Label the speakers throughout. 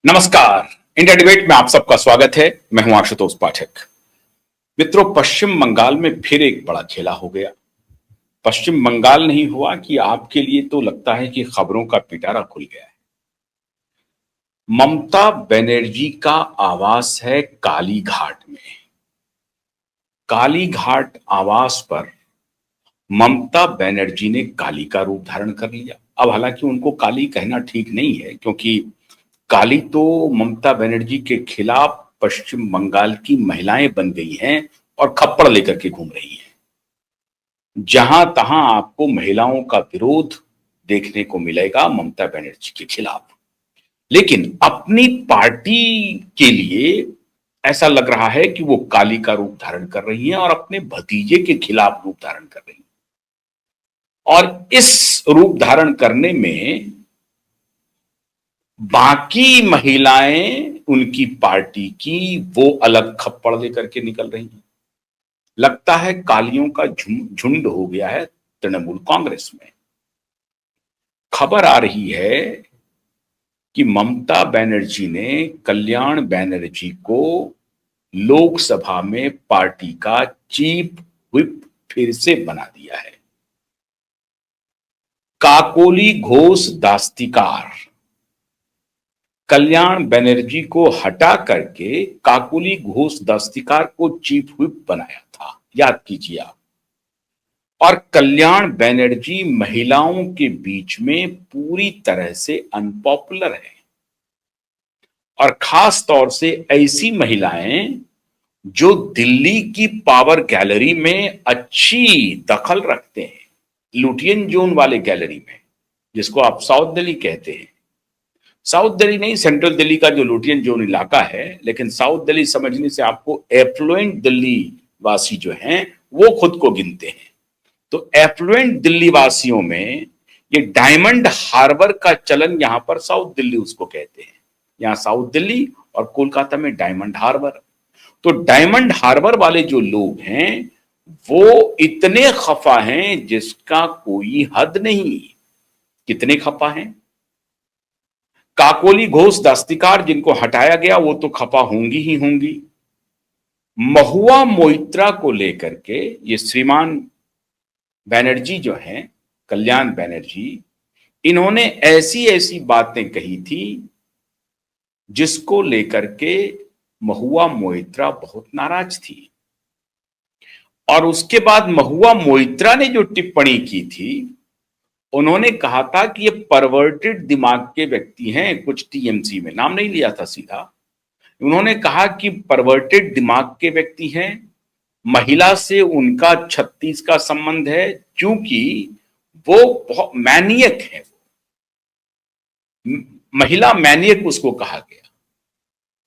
Speaker 1: नमस्कार। India debate में आप सबका स्वागत है। मैं हूं आशुतोष पाठक। मित्रों, पश्चिम बंगाल में फिर एक बड़ा खेला हो गया। पश्चिम बंगाल नहीं हुआ कि आपके लिए तो लगता है कि खबरों का पिटारा खुल गया है। ममता बनर्जी का आवास है कालीघाट में। कालीघाट आवास पर ममता बनर्जी ने काली का रूप धारण कर लिया। अब हालांकि उनको काली कहना ठीक नहीं है, क्योंकि काली तो ममता बनर्जी के खिलाफ पश्चिम बंगाल की महिलाएं बन गई हैं और खप्पड़ लेकर के घूम रही हैं। जहां तहां आपको महिलाओं का विरोध देखने को मिलेगा ममता बनर्जी के खिलाफ। लेकिन अपनी पार्टी के लिए ऐसा लग रहा है कि वो काली का रूप धारण कर रही हैं और अपने भतीजे के खिलाफ रूप धारण कर रही हैं। और इस रूप धारण करने में बाकी महिलाएं उनकी पार्टी की वो अलग खप्पड़ लेकर के निकल रही हैं। लगता है कालियों का झुंड हो गया है तृणमूल कांग्रेस में। खबर आ रही है कि ममता बनर्जी ने कल्याण बनर्जी को लोकसभा में पार्टी का चीफ व्हिप फिर से बना दिया है। काकोली घोष दास्तिकार कल्याण बनर्जी को हटा करके काकोली घोष दस्तिकार को चीफ व्हिप बनाया था, याद कीजिए आप। और कल्याण बनर्जी महिलाओं के बीच में पूरी तरह से अनपॉपुलर है, और खास तौर से ऐसी महिलाएं जो दिल्ली की पावर गैलरी में अच्छी दखल रखते हैं, लुटियन जोन वाले गैलरी में, जिसको आप साउथ दिल्ली कहते हैं। साउथ दिल्ली नहीं, सेंट्रल दिल्ली का जो लुटियन जोन इलाका है, लेकिन साउथ दिल्ली समझने से आपको एफ्लुएंट दिल्ली वासी जो हैं वो खुद को गिनते हैं। तो एफ्लुएंट दिल्ली वासियों में ये डायमंड हार्बर का चलन, यहां पर साउथ दिल्ली उसको कहते हैं। यहां साउथ दिल्ली और कोलकाता में डायमंड हार्बर। तो डायमंड हार्बर वाले जो लोग हैं वो इतने खफा हैं जिसका कोई हद नहीं। कितने खफा हैं? काकोली घोष दस्तिकार जिनको हटाया गया वो तो खफा होंगी ही होंगी। महुआ मोइत्रा को लेकर के ये श्रीमान बनर्जी जो हैं, कल्याण बनर्जी, इन्होंने ऐसी ऐसी बातें कही थी जिसको लेकर के महुआ मोइत्रा बहुत नाराज थी। और उसके बाद महुआ मोइत्रा ने जो टिप्पणी की थी, उन्होंने कहा था कि ये परवर्टेड दिमाग के व्यक्ति हैं। कुछ टीएमसी में नाम नहीं लिया था सीधा, उन्होंने कहा कि परवर्टेड दिमाग के व्यक्ति हैं, महिला से उनका 36 का संबंध है, क्योंकि वो बहुत मैनियक है। महिला मैनियक उसको कहा गया।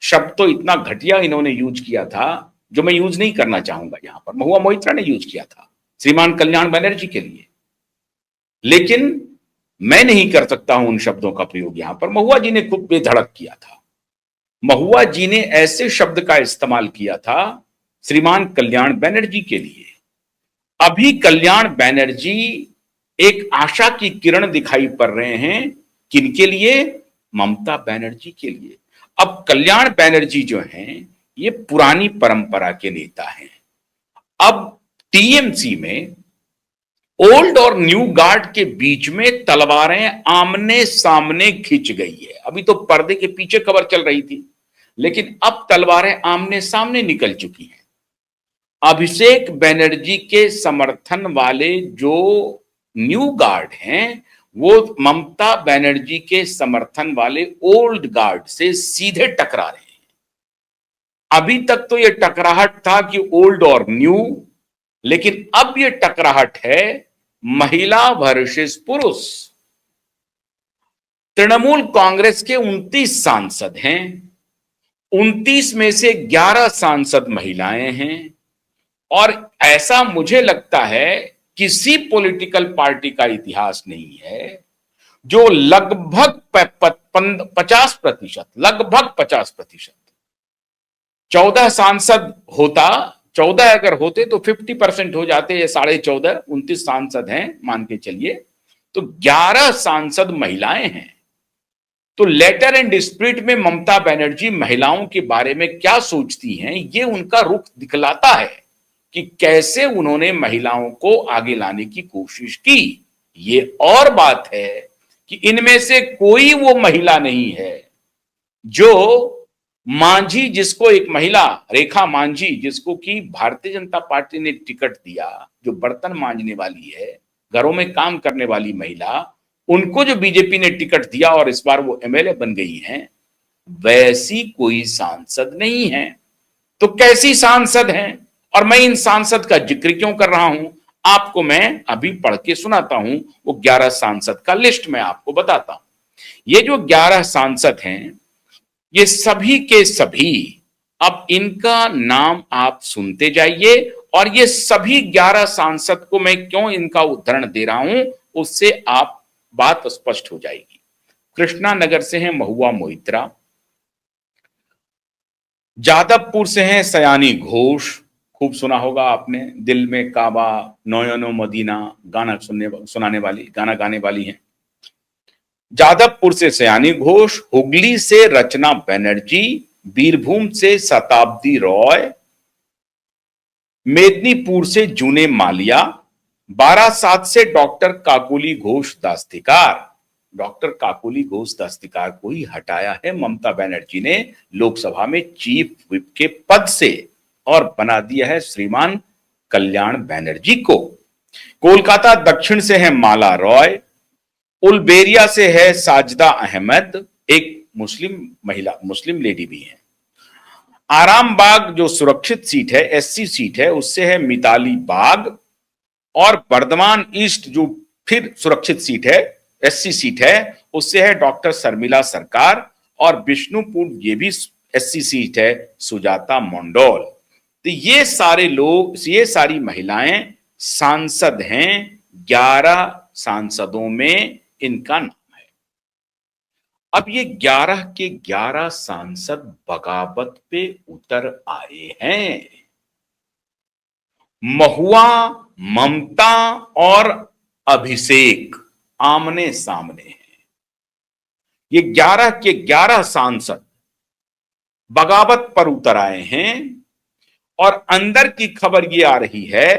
Speaker 1: शब्द तो इतना घटिया इन्होंने यूज किया था जो मैं यूज नहीं करना चाहूंगा यहां पर। महुआ मोइत्रा ने यूज किया था श्रीमान कल्याण बनर्जी के लिए, लेकिन मैं नहीं कर सकता हूं उन शब्दों का प्रयोग यहां पर। महुआ जी ने खूब बेधड़क किया था। महुआ जी ने ऐसे शब्द का इस्तेमाल किया था श्रीमान कल्याण बनर्जी के लिए। अभी कल्याण बनर्जी एक आशा की किरण दिखाई पड़ रहे हैं। किनके लिए? ममता बनर्जी के लिए। अब कल्याण बनर्जी जो हैं ये पुरानी परंपरा के नेता हैं। अब टीएमसी में ओल्ड और न्यू गार्ड के बीच में तलवारें आमने सामने खिंच गई है। अभी तो पर्दे के पीछे खबर चल रही थी, लेकिन अब तलवारें आमने सामने निकल चुकी हैं। अभिषेक बनर्जी के समर्थन वाले जो न्यू गार्ड हैं वो ममता बनर्जी के समर्थन वाले ओल्ड गार्ड से सीधे टकरा रहे हैं। अभी तक तो यह टकराहट था कि ओल्ड और न्यू, लेकिन अब यह टकराहट है महिला वर्सेस पुरुष। तृणमूल कांग्रेस के 29 सांसद हैं, 29 में से 11 सांसद महिलाएं हैं। और ऐसा मुझे लगता है किसी पॉलिटिकल पार्टी का इतिहास नहीं है जो लगभग 50%, लगभग 50%, 14 सांसद होता, 14 अगर होते तो 50% हो जाते, 14.5, 29 सांसद हैं मान के चलिए, तो 11 सांसद महिलाएं हैं। तो लेटर एंड स्पिरिट में ममता बनर्जी महिलाओं के बारे में क्या सोचती हैं, ये उनका रुख दिखलाता है कि कैसे उन्होंने महिलाओं को आगे लाने की कोशिश की। ये और बात है कि इनमें से कोई वो महिला नहीं है जो मांझी, जिसको एक महिला रेखा मांझी, जिसको कि भारतीय जनता पार्टी ने टिकट दिया, जो बर्तन मांजने वाली है, घरों में काम करने वाली महिला, उनको जो बीजेपी ने टिकट दिया और इस बार वो एमएलए बन गई हैं, वैसी कोई सांसद नहीं है। तो कैसी सांसद हैं? और मैं इन सांसद का जिक्र क्यों कर रहा हूं, आपको मैं अभी पढ़ के सुनाता हूं। वो 11 सांसद का लिस्ट मैं आपको बताता हूं। ये जो 11 सांसद हैं, ये सभी के सभी, अब इनका नाम आप सुनते जाइए, और ये सभी 11 सांसद को मैं क्यों इनका उदाहरण दे रहा हूं, उससे आप बात स्पष्ट हो जाएगी। कृष्णा नगर से हैं महुआ मोइत्रा, जादवपुर से हैं सयानी घोष, खूब सुना होगा आपने, दिल में काबा नयनो मदीना गाना सुनाने वाली, गाना गाने वाली हैं। जादवपुर से सयानी घोष, हुगली से रचना बनर्जी, बीरभूम से शताब्दी रॉय, मेदिनीपुर से जूने मालिया, बारासात से डॉक्टर काकोली घोष दस्तिकार। डॉक्टर काकोली घोष दस्तिकार को ही हटाया है ममता बनर्जी ने लोकसभा में चीफ व्हिप के पद से और बना दिया है श्रीमान कल्याण बनर्जी को। कोलकाता दक्षिण से है माला रॉय, उलबेरिया से है साजिदा अहमद, एक मुस्लिम महिला, मुस्लिम लेडी भी है। आरामबाग जो सुरक्षित सीट है, एससी सीट है, उससे है मिताली बाग, और बर्धमान ईस्ट जो फिर सुरक्षित सीट है, एससी सीट है, उससे है डॉक्टर शर्मिला सरकार, और विष्णुपुर ये भी एससी सीट है, सुजाता मंडोल। तो ये सारे लोग, ये सारी महिलाएं सांसद हैं, 11 सांसदों में इनका नाम है। अब ये 11 के 11 सांसद बगावत पे उतर आए हैं। महुआ, ममता और अभिषेक आमने सामने हैं। ये 11 के 11 सांसद बगावत पर उतर आए हैं, और अंदर की खबर ये आ रही है,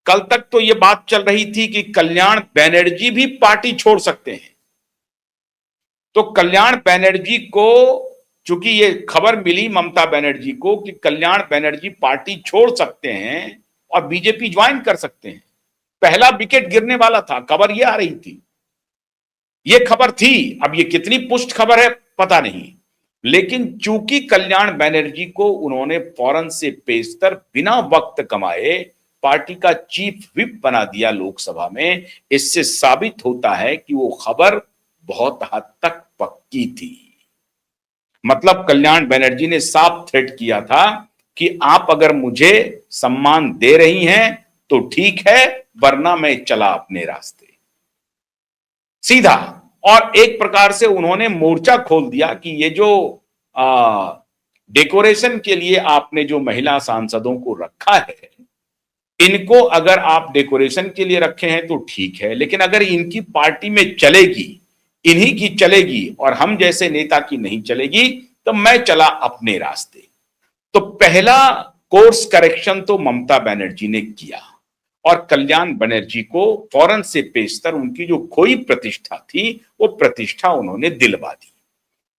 Speaker 1: कल तक तो ये बात चल रही थी कि कल्याण बनर्जी भी पार्टी छोड़ सकते हैं। तो कल्याण बनर्जी को, चूंकि ये खबर मिली ममता बनर्जी को कि कल्याण बनर्जी पार्टी छोड़ सकते हैं और बीजेपी ज्वाइन कर सकते हैं, पहला विकेट गिरने वाला था, खबर ये आ रही थी, ये खबर थी। अब ये कितनी पुष्ट खबर है पता नहीं, लेकिन चूंकि कल्याण बनर्जी को उन्होंने फौरन से पेशतर बिना वक्त कमाए पार्टी का चीफ व्हिप बना दिया लोकसभा में, इससे साबित होता है कि वो खबर बहुत हद तक पक्की थी। मतलब कल्याण बनर्जी ने साफ थ्रेट किया था कि आप अगर मुझे सम्मान दे रही हैं तो ठीक है, वरना मैं चला अपने रास्ते, सीधा। और एक प्रकार से उन्होंने मोर्चा खोल दिया कि ये जो डेकोरेशन के लिए आपने जो महिला सांसदों को रखा है, इनको अगर आप डेकोरेशन के लिए रखे हैं तो ठीक है, लेकिन अगर इनकी पार्टी में चलेगी, इन्हीं की चलेगी और हम जैसे नेता की नहीं चलेगी, तो मैं चला अपने रास्ते। तो पहला कोर्स करेक्शन तो ममता बनर्जी ने किया और कल्याण बनर्जी को फौरन से पेशतर उनकी जो खोई प्रतिष्ठा थी, वो प्रतिष्ठा उन्होंने दिलवा दी।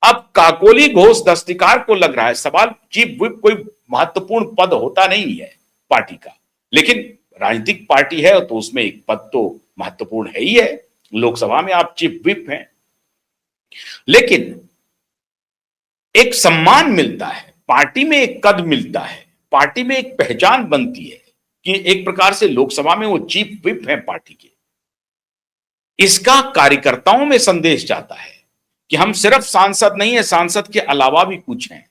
Speaker 1: अब काकोली घोष दस्तिकार को लग रहा है सवाल, चीफ व्हिप कोई महत्वपूर्ण पद होता नहीं है पार्टी का, लेकिन राजनीतिक पार्टी है तो उसमें एक पद तो महत्वपूर्ण है ही है, लोकसभा में आप चीफ व्हिप हैं, लेकिन एक सम्मान मिलता है, पार्टी में एक कद मिलता है, पार्टी में एक पहचान बनती है कि एक प्रकार से लोकसभा में वो चीफ व्हिप है पार्टी के। इसका कार्यकर्ताओं में संदेश जाता है कि हम सिर्फ सांसद नहीं है, सांसद के अलावा भी कुछ हैं।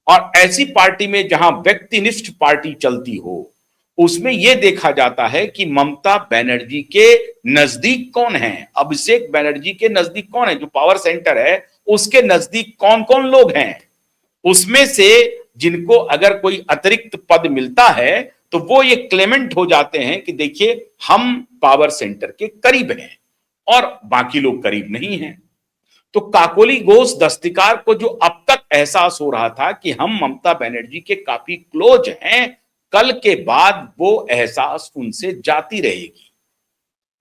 Speaker 1: और ऐसी पार्टी में जहां व्यक्तिनिष्ठ पार्टी चलती हो, उसमें यह देखा जाता है कि ममता बनर्जी के नजदीक कौन है, अभिषेक बनर्जी के नजदीक कौन है, जो पावर सेंटर है उसके नजदीक कौन कौन लोग हैं। उसमें से जिनको अगर कोई अतिरिक्त पद मिलता है तो वो ये क्लेमेंट हो जाते हैं कि देखिए हम पावर सेंटर के करीब हैं और बाकी लोग करीब नहीं हैं। तो काकोली घोष दस्तकार को जो अब तक एहसास हो रहा था कि हम ममता बनर्जी के काफी क्लोज हैं, कल के बाद वो एहसास उनसे जाती रहेगी।